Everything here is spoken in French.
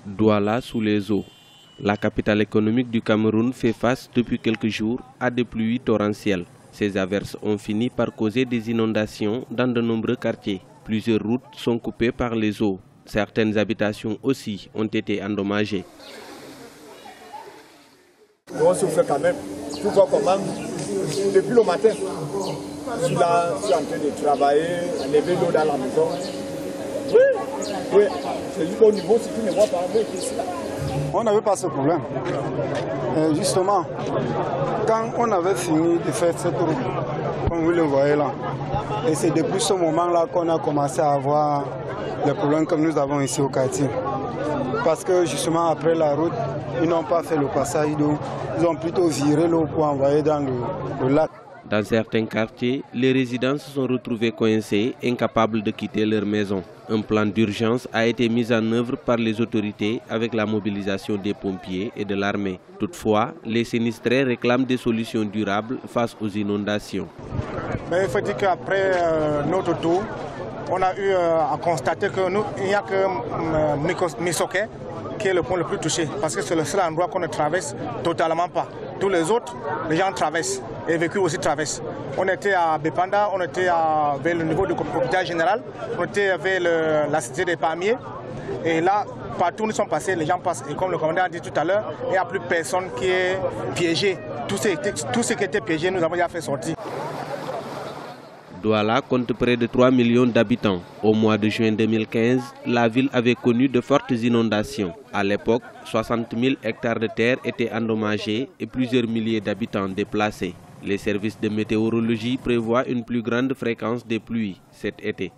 Douala sous les eaux. La capitale économique du Cameroun fait face depuis quelques jours à des pluies torrentielles. Ces averses ont fini par causer des inondations dans de nombreux quartiers. Plusieurs routes sont coupées par les eaux. Certaines habitations aussi ont été endommagées. On souffre quand même. Tu vois comment, depuis le matin, je suis là, je suis en train de travailler, enlever l'eau dans la maison. Oui, c'est juste au niveau, si tu ne vois pas, ici là. On n'avait pas ce problème. Justement, quand on avait fini de faire cette route, comme vous le voyez là, et c'est depuis ce moment-là qu'on a commencé à avoir les problèmes que nous avons ici au quartier. Parce que justement, après la route, ils n'ont pas fait le passage d'eau, ils ont plutôt viré l'eau pour envoyer dans le lac. Dans certains quartiers, les résidents se sont retrouvés coincés, incapables de quitter leur maison. Un plan d'urgence a été mis en œuvre par les autorités avec la mobilisation des pompiers et de l'armée. Toutefois, les sinistrés réclament des solutions durables face aux inondations. Mais il faut dire qu'après notre tour, on a eu à constater qu'il n'y a que Misoké qui est le point le plus touché, parce que c'est le seul endroit qu'on ne traverse totalement pas. Tous les autres, les gens traversent, et vécu aussi traversent. On était à Bepanda, on était vers le niveau du hôpital général, on était vers la cité des palmiers, et là, partout où nous sommes passés, les gens passent. Et comme le commandant a dit tout à l'heure, il n'y a plus personne qui est piégé. Tout ce qui était piégé, nous avons déjà fait sortir. Douala compte près de 3 millions d'habitants. Au mois de juin 2015, la ville avait connu de fortes inondations. À l'époque, 60 000 hectares de terre étaient endommagés et plusieurs milliers d'habitants déplacés. Les services de météorologie prévoient une plus grande fréquence des pluies cet été.